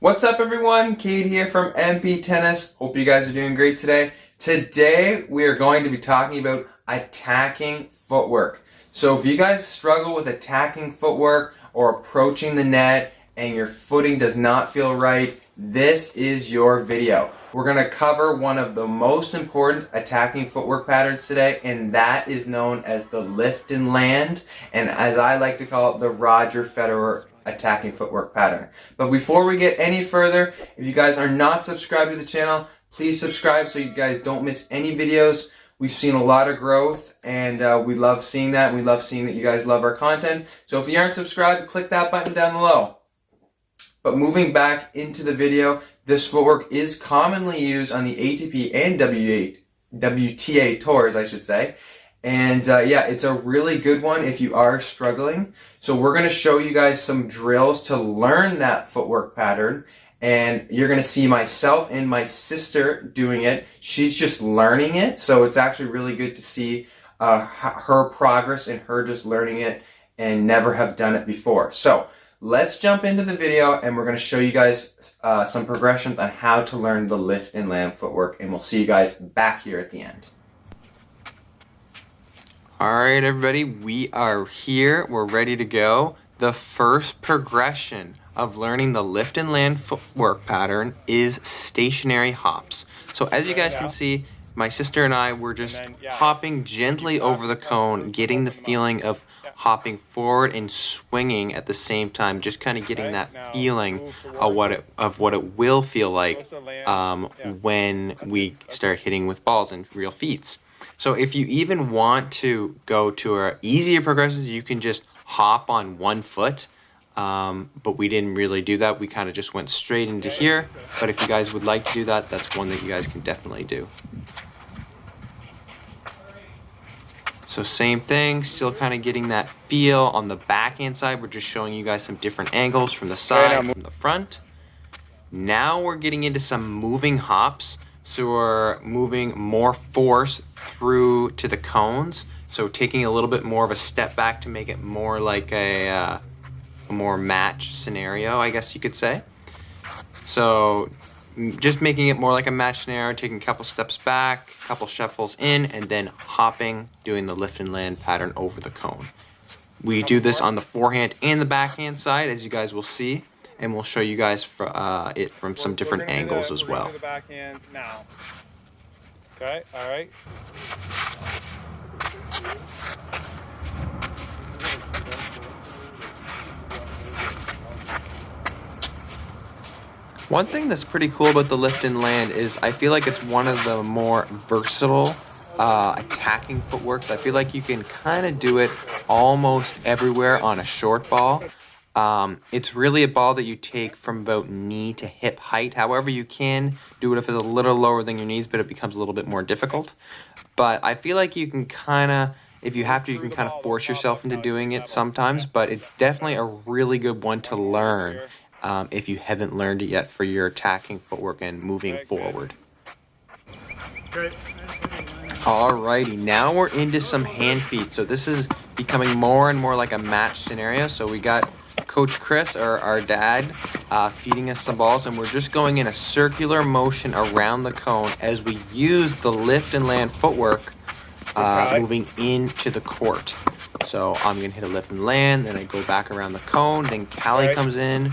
What's up everyone? Cade here from MP Tennis. Hope you guys are doing great today. Today we are going to be talking about attacking footwork. So if you guys struggle with attacking footwork or approaching the net and your footing does not feel right, this is your video. We're going to cover one of the most important attacking footwork patterns today, and that is known as the lift and land, and as I like to call it, the Roger Federer attacking footwork pattern. But before we get any further, if you guys are not subscribed to the channel, please subscribe so you guys don't miss any videos. We've seen a lot of growth, and we love seeing that. We love seeing that you guys love our content. So if you aren't subscribed, click that button down below. But moving back into the video, this footwork is commonly used on the ATP and WTA tours, I should say. And yeah, it's a really good one if you are struggling. So we're going to show you guys some drills to learn that footwork pattern. And you're going to see myself and my sister doing it. She's just learning it. So it's actually really good to see her progress and her just learning it and never have done it before. So let's jump into the video and we're going to show you guys some progressions on how to learn the lift and land footwork. And we'll see you guys back here at the end. Alright everybody, we are here, we're ready to go. The first progression of learning the lift and land footwork pattern is stationary hops. So as you guys can see, my sister and I were just hopping gently over the cone, getting the feeling of hopping forward and swinging at the same time, just kind of getting that feeling of what it will feel like when we start hitting with balls and real feet. So if you even want to go to our easier progressions, you can just hop on one foot, but we didn't really do that. We kind of just went straight into here, but if you guys would like to do that, that's one that you guys can definitely do. So same thing, still kind of getting that feel on the backhand side. We're just showing you guys some different angles from the side, from the front. Now we're getting into some moving hops. So we're moving more force through to the cones. So taking a little bit more of a step back to make it more like a more match scenario, I guess you could say. So just making it more like a match scenario, taking a couple steps back, a couple shuffles in, and then hopping, doing the lift and land pattern over the cone. We do this on the forehand and the backhand side, as you guys will see. And we'll show you guys it from some different angles as well. The backhand now. Okay, all right. One thing that's pretty cool about the lift and land is I feel like it's one of the more versatile attacking footworks. I feel like you can kind of do it almost everywhere on a short ball. It's really a ball that you take from about knee to hip height. However, you can do it if it's a little lower than your knees, but it becomes a little bit more difficult. But I feel like you can kind of, if you have to, you can kind of force yourself into doing it sometimes. But it's definitely a really good one to learn if you haven't learned it yet for your attacking footwork and moving forward. Alrighty, now we're into some hand feet. So this is becoming more and more like a match scenario. So we got Coach Chris, or our dad, feeding us some balls, and we're just going in a circular motion around the cone as we use the lift and land footwork moving into the court. So I'm going to hit a lift and land, then I go back around the cone, then Callie comes in,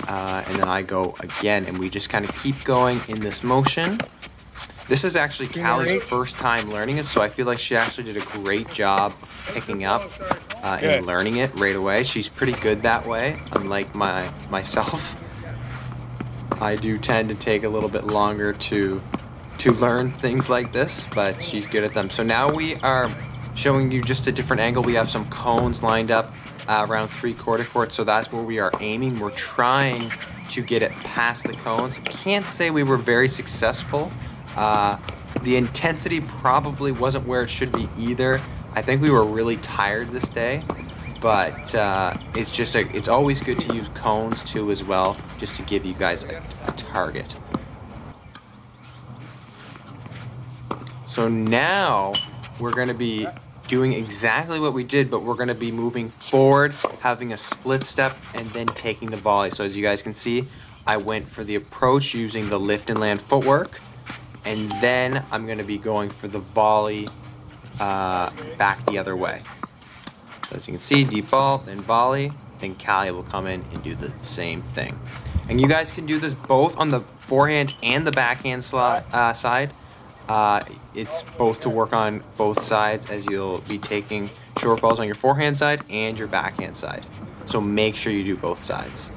and then I go again, and we just kind of keep going in this motion. This is actually Callie's first time learning it, so I feel like she actually did a great job of picking up and learning it right away. She's pretty good that way, unlike myself. I do tend to take a little bit longer to learn things like this, but she's good at them. So now we are showing you just a different angle. We have some cones lined up around 3/4 court, so that's where we are aiming. We're trying to get it past the cones. Can't say we were very successful. The intensity probably wasn't where it should be either. I think we were really tired this day, but it's always good to use cones too as well, just to give you guys a target. So now we're going to be doing exactly what we did, but we're going to be moving forward, having a split step, and then taking the volley. So as you guys can see, I went for the approach using the lift and land footwork. And then I'm going to be going for the volley back the other way. So as you can see, deep ball, then volley, then Callie will come in and do the same thing. And you guys can do this both on the forehand and the backhand side. It's both to work on both sides, as you'll be taking short balls on your forehand side and your backhand side. So make sure you do both sides.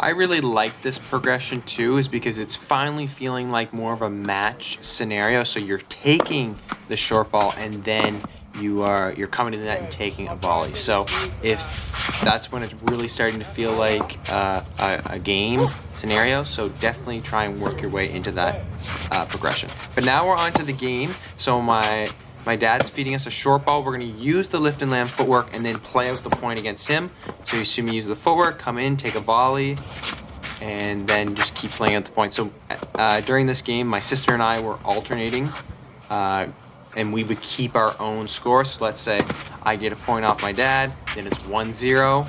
I really like this progression too, is because it's finally feeling like more of a match scenario. So you're taking the short ball and then you're coming to the net and taking a volley. So if that's when it's really starting to feel like a game scenario, so definitely try and work your way into that progression. But now we're on to the game. So my dad's feeding us a short ball. We're going to use the lift and land footwork and then play out the point against him. So you see me use the footwork, come in, take a volley, and then just keep playing out the point. So during this game, my sister and I were alternating, and we would keep our own score. So let's say I get a point off my dad, then it's 1-0.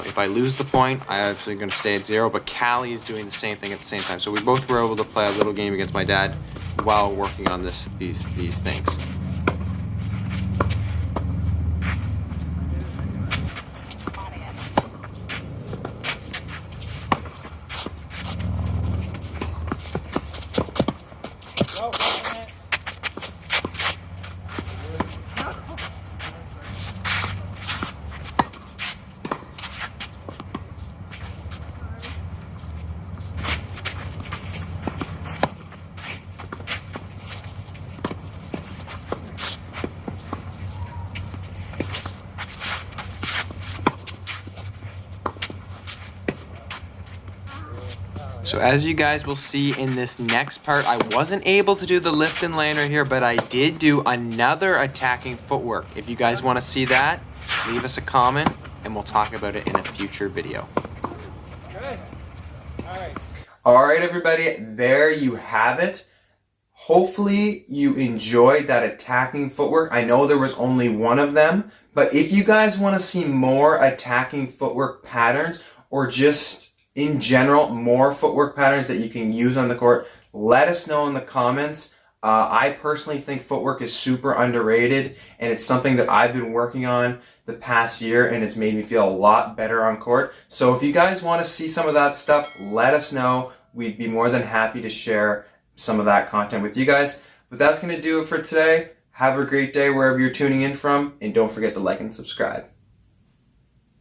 If I lose the point, I'm obviously going to stay at 0, but Callie is doing the same thing at the same time. So we both were able to play a little game against my dad while working on these things. So as you guys will see in this next part, I wasn't able to do the lift and land right here, but I did do another attacking footwork. If you guys want to see that, leave us a comment and we'll talk about it in a future video. Good. All right, everybody, there you have it. Hopefully you enjoyed that attacking footwork. I know there was only one of them, but if you guys want to see more attacking footwork patterns, or just in general, more footwork patterns that you can use on the court, let us know in the comments. I personally think footwork is super underrated, and it's something that I've been working on the past year, and it's made me feel a lot better on court. So if you guys want to see some of that stuff, let us know. We'd be more than happy to share some of that content with you guys. But that's going to do it for today. Have a great day wherever you're tuning in from, and don't forget to like and subscribe.